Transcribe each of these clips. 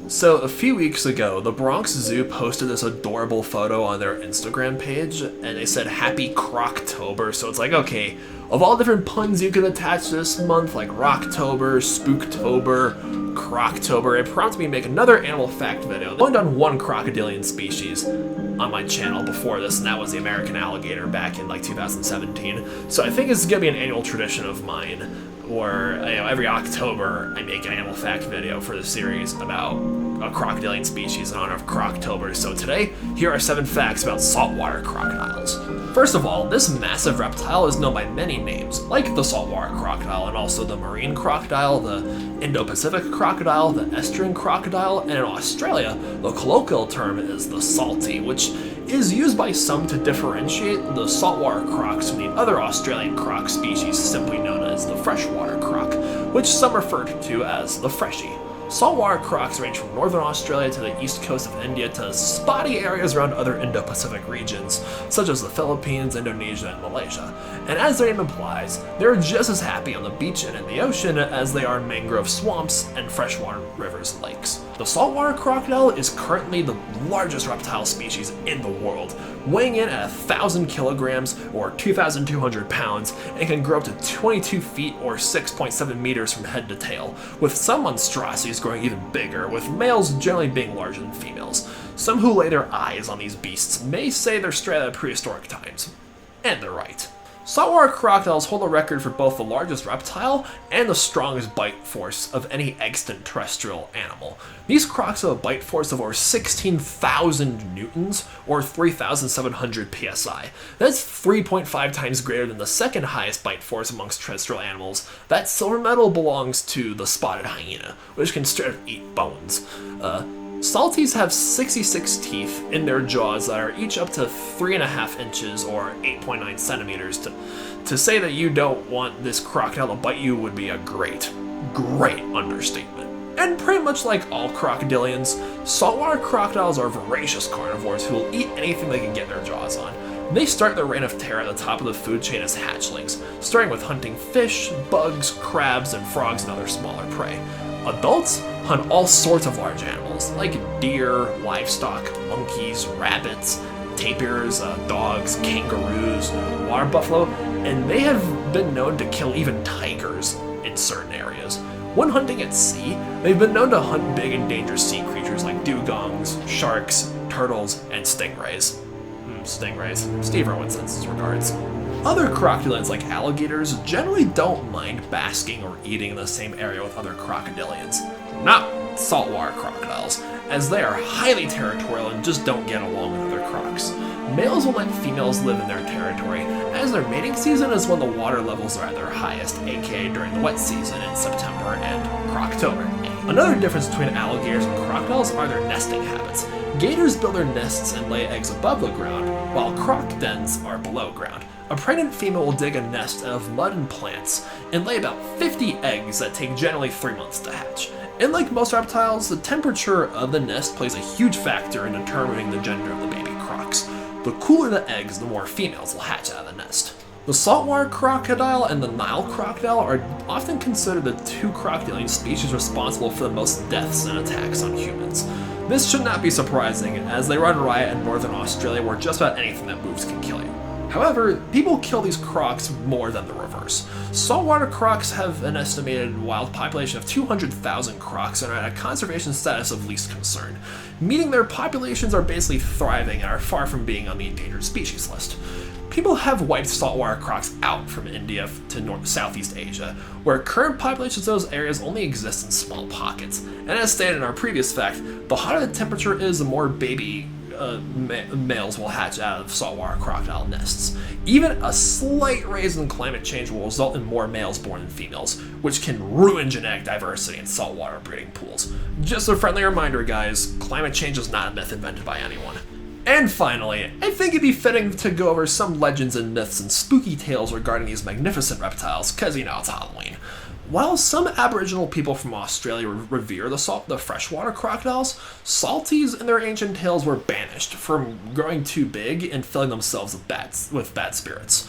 So a few weeks ago, the Bronx Zoo posted this adorable photo on their Instagram page, and they said Happy Croctober. So it's like, okay, of all different puns you could attach this month, like Rocktober, Spooktober, Croctober, it prompted me to make another animal fact video. I only done one crocodilian species on my channel before this, and that was the American alligator back in like 2017. So I think this is gonna be an annual tradition of mine, where every October I make an animal fact video for the series about a crocodilian species in honor of Croctober. So today, here are 7 facts about saltwater crocodiles. First of all, this massive reptile is known by many names, like the saltwater crocodile and also the marine crocodile, the Indo-Pacific crocodile, the estuarine crocodile, and in Australia, the colloquial term is the salty, which is used by some to differentiate the saltwater crocs from the other Australian croc species simply known as the freshwater croc, which some refer to as the freshie. Saltwater crocs range from northern Australia to the east coast of India to spotty areas around other Indo-Pacific regions, such as the Philippines, Indonesia, and Malaysia. And as their name implies, they're just as happy on the beach and in the ocean as they are in mangrove swamps and freshwater rivers and lakes. The saltwater crocodile is currently the largest reptile species in the world, weighing in at 1,000 kilograms or 2,200 pounds and can grow up to 22 feet or 6.7 meters from head to tail, with some monstrosities growing even bigger, with males generally being larger than females. Some who lay their eyes on these beasts may say they're straight out of prehistoric times. And they're right. Saltwater crocodiles hold a record for both the largest reptile and the strongest bite force of any extant terrestrial animal. These crocs have a bite force of over 16,000 newtons, or 3,700 psi. That's 3.5 times greater than the second highest bite force amongst terrestrial animals. That silver medal belongs to the spotted hyena, which can straight up eat bones. Salties have 66 teeth in their jaws that are each up to 3.5 inches or 8.9 centimeters. To say that you don't want this crocodile to bite you would be a great understatement. And pretty much like all crocodilians, saltwater crocodiles are voracious carnivores who will eat anything they can get their jaws on. They start their reign of terror at the top of the food chain as hatchlings, starting with hunting fish, bugs, crabs, and frogs and other smaller prey. Adults hunt all sorts of large animals, like deer, livestock, monkeys, rabbits, tapirs, dogs, kangaroos, water buffalo, and they have been known to kill even tigers in certain areas. When hunting at sea, they've been known to hunt big and dangerous sea creatures like dugongs, sharks, turtles, and stingrays. Stingrays. Steve Irwin sends his regards. Other crocodilians like alligators generally don't mind basking or eating in the same area with other crocodilians. Not saltwater crocodiles, as they are highly territorial and just don't get along with other crocs. Males will let females live in their territory, as their mating season is when the water levels are at their highest, aka during the wet season in September and Croctober. Another difference between alligators and crocodiles are their nesting habits. Gators build their nests and lay eggs above the ground, while croc dens are below ground. A pregnant female will dig a nest out of mud and plants and lay about 50 eggs that take generally 3 months to hatch. And like most reptiles, the temperature of the nest plays a huge factor in determining the gender of the baby crocs. The cooler the eggs, the more females will hatch out of the nest. The saltwater crocodile and the Nile crocodile are often considered the 2 crocodilian species responsible for the most deaths and attacks on humans. This should not be surprising, as they run riot in northern Australia where just about anything that moves can kill you. However, people kill these crocs more than the reverse. Saltwater crocs have an estimated wild population of 200,000 crocs and are at a conservation status of least concern, meaning their populations are basically thriving and are far from being on the endangered species list. People have wiped saltwater crocs out from India to Southeast Asia, where current populations of those areas only exist in small pockets. And as stated in our previous fact, the hotter the temperature is, the more baby males will hatch out of saltwater crocodile nests. Even a slight raise in climate change will result in more males born than females, which can ruin genetic diversity in saltwater breeding pools. Just a friendly reminder, guys, climate change is not a myth invented by anyone. And finally, I think it'd be fitting to go over some legends and myths and spooky tales regarding these magnificent reptiles, cause it's Halloween. While some Aboriginal people from Australia revere the freshwater crocodiles, salties in their ancient tales were banished from growing too big and filling themselves with bad spirits.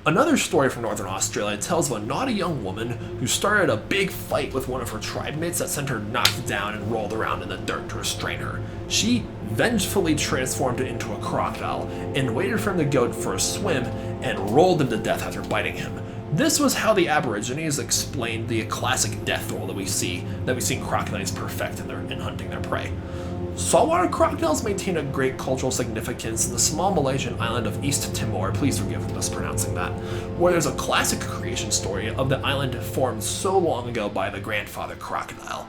Another story from Northern Australia tells of a naughty young woman who started a big fight with one of her tribe mates that sent her knocked down and rolled around in the dirt to restrain her. She vengefully transformed it into a crocodile and waited for him to go for a swim and rolled him to death after biting him. This was how the Aborigines explained the classic death roll that we've seen crocodiles perfect in hunting their prey. Saltwater crocodiles maintain a great cultural significance in the small Malaysian island of East Timor, please forgive me mispronouncing that, where there's a classic creation story of the island formed so long ago by the grandfather crocodile.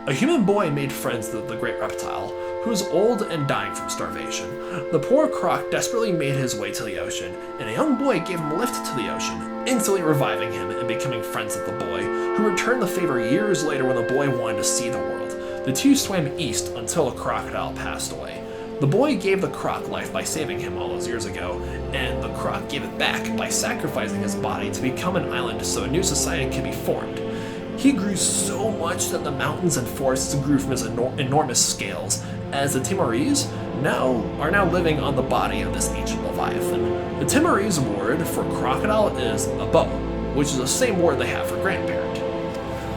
A human boy made friends with the great reptile, who was old and dying from starvation. The poor croc desperately made his way to the ocean, and a young boy gave him a lift to the ocean, instantly reviving him and becoming friends with the boy, who returned the favor years later when the boy wanted to see the world. The two swam east until a crocodile passed away. The boy gave the croc life by saving him all those years ago, and the croc gave it back by sacrificing his body to become an island so a new society could be formed. He grew so much that the mountains and forests grew from his enormous scales, as the Timorese are now living on the body of this ancient leviathan. The Timorese word for crocodile is abo, which is the same word they have for grandparent.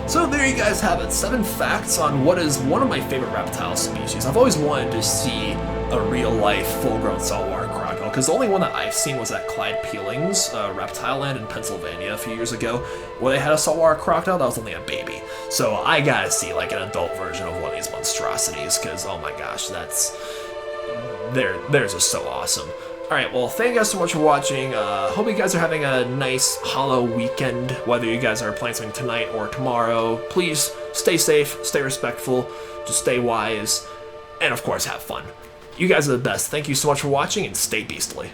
So there you guys have it, 7 facts on what is one of my favorite reptile species. I've always wanted to see a real-life, full-grown saltwater crocodile, because the only one that I've seen was at Clyde Peeling's Reptile Land in Pennsylvania a few years ago, where they had a saltwater crocodile that was only a baby. So I gotta see like an adult version of one of these monstrosities, because oh my gosh, they're just so awesome. Alright, well, thank you guys so much for watching. Hope you guys are having a nice hollow weekend, whether you guys are planning something tonight or tomorrow. Please stay safe, stay respectful, just stay wise, and of course, have fun. You guys are the best. Thank you so much for watching, and stay beastly.